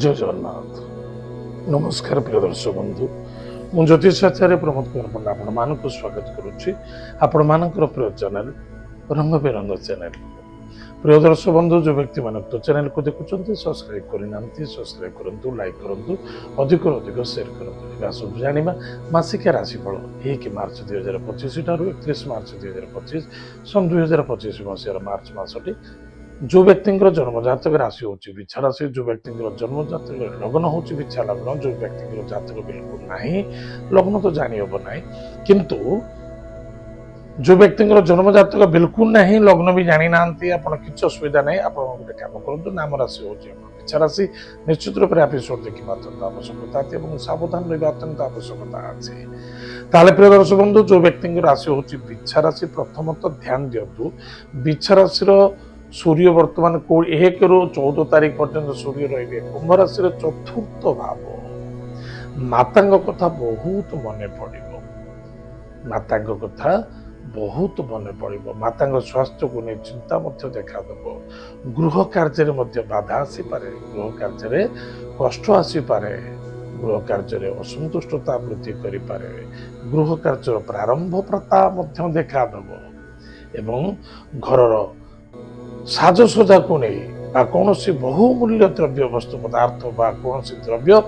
जय जगन्नाथ। नमस्कार प्रिय दर्शक बंधु, मु ज्योतिषाचार्य प्रमोद कुमार पंडा आपण मानक स्वागत करुच्ची आपण मानकर प्रिय चैनल रंग बेरंग चैनल। प्रिय दर्शक बंधु, जो व्यक्ति मानक तो चैनल को देखुंत सब्सक्राइब करना सब्सक्राइब करूँ, लाइक करूँ, अधिक अधिक शेयर करूँ। सब जाना मासिक राशिफल 1 मार्च 2025 ठार 31 मार्च 2025 सन 2025 मसीहार मार्च मासटी जो व्यक्ति जन्म जातक राशि हूँ बिछा राशि, जो व्यक्ति जन्म जातक लग्न हूँ बिछा लग्न, जो व्यक्ति जातक बिल्कुल नहीं लग्न तो जानी हम ना, किंतु जो व्यक्ति जन्म जातक बिल्कुल नहीं लग्न भी जानी ना कि असुविधा नहीं। आप गोटे कम करूँ, नाम राशि हूँ बिछा राशि, निश्चित रूप से एपिसोड देखा अत्यंत आवश्यकता सावधान रहा अत्यंत आवश्यकता अच्छी। ताले प्रिय दर्शक बंधु, जो व्यक्ति राशि हूँ बिछा राशि, प्रथमतः ध्यान दिंतु बिछा राशि सूर्य वर्तमान 1 ରୁ 14 तारीख पर्यंत सूर्य रे कुंभ राशि चतुर्थ भाव। माता कथा बहुत मन पड़ो, माता कथा बहुत मन पड़ो, माता स्वास्थ्य को नहीं चिंता देखा गृह कार्य बाधा आसीपे, गृह कार्य कष्ट आसीपे, गृह कार्य असंतुष्टता वृद्धि करें, गृह कार्य प्रारंभप्रता देखा एवं घर साजसजा को नहीं कौन बहुमूल्य द्रव्य वस्तु पदार्थ कौन द्रव्य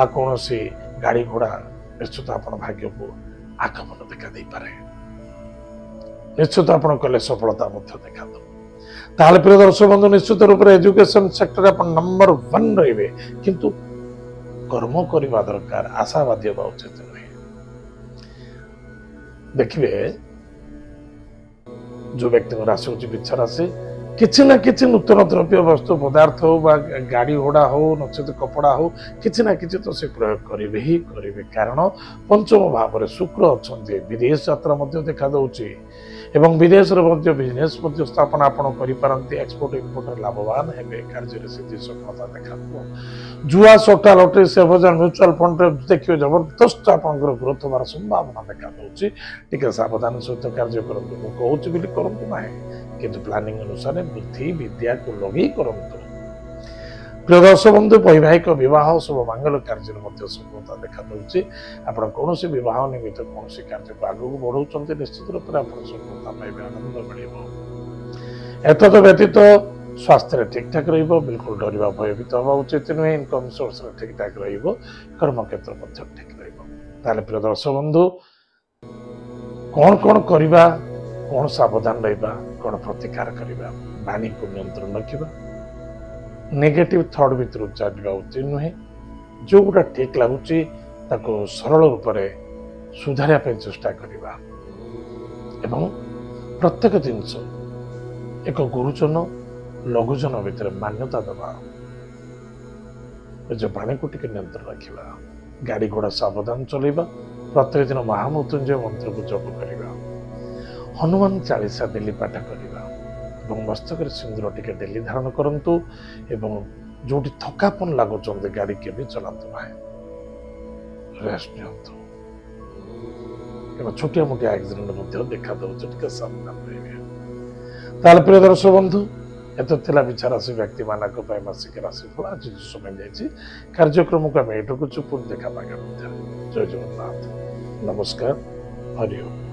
कौन गाड़ी घोड़ा निश्चित आप भाग्य को आगमन देखा दे पारे, निश्चित आप कले सफलता देखा दो। प्रिय दर्शक बंधु, निश्चित रूप से एजुकेशन सेक्टर आप नंबर 1 रे, किंतु कर्म करने दरकार, आशावादी होगा उचित नुहे। देखिए जो व्यक्ति राशि हूँ बिछा राशि, किसी ना किसी नूतन द्रव्य वस्तु पदार्थ हो गाड़ी घोड़ा हो नचेत कपड़ा हो किसी ना किसी तो से प्रयोग करेंगे ही करेंगे, कारण पंचम भाव में शुक्र अच्छा विदेश यात्रा देखा दूची एवं विदेश बिजनेस स्थापन आपड़ कर एक्सपोर्ट इम्पोर्ट लाभवान है, कार्य सिद्धि सफलता देखा। जुआ सट्टा लटरी सेयर बजार म्यूचुअल फंड देखिए जबरदस्त आप ग्रोथ होवार संभावना देखा दूची। टी सावधान सहित कार्य करूँ कहूँ करूँ ना, किंतु प्लानिंग अनुसार बुद्धि विद्या को लगे करूँ। प्रिय दर्शक बंधु, वैवाहिक विवाह सब मांगल कार्य सफलता देखा दूची। आप कौन विवाह निमित्त कौन कार्य को आगे बढ़ाऊँ, निश्चित रूप से आप सफलता पाइबे, आनंद मिल। एतद व्यतीत स्वास्थ्य ठीक ठाक बिल्कुल डरवा भयभीत हवा उचित नुहे। इनकम सोर्स ठीक ठाक कर्म क्षेत्र ठीक रहा। प्रिय दर्शक बंधु, कौन कौन करवा, कौन सावधान रहा, कौन प्रतिकार करवा, वाणी को नियंत्रण रखा, नेगेटिव थॉट भीतर चलवा उचित नुहे। जो गुड़ा ठीक लगुच सरल रूप से सुधार चेष्टा करवा एवं प्रत्येक जिनस एक गुरुजन लघुजन भितर मान्यता दबा, जो पानी को टिके नियंत्रण रखा, गाड़ी घोड़ा सावधान चलवा, प्रत्येक दिन महामृत्युंजय मंत्र को जप करवा, हनुमान चालीसा डेली पाठ करवा, मस्तक सिंदूर टिके डेली धारण करंतु एवं जो थकापन लगुच गाड़ी के भी चलातु ना, रेस्ट नियंतु एवं छोटिया मोटिया एक्सीडेंट देखा दूसरे सावधान रहे। प्रिय दर्शक बंधु, एत बिछा राशि व्यक्ति मानक मासिक राशिफल आज समय जाइए। कार्यक्रम को आम एटकुचु पुणी देखा। जय जगन्नाथ, नमस्कार, हरि ओम।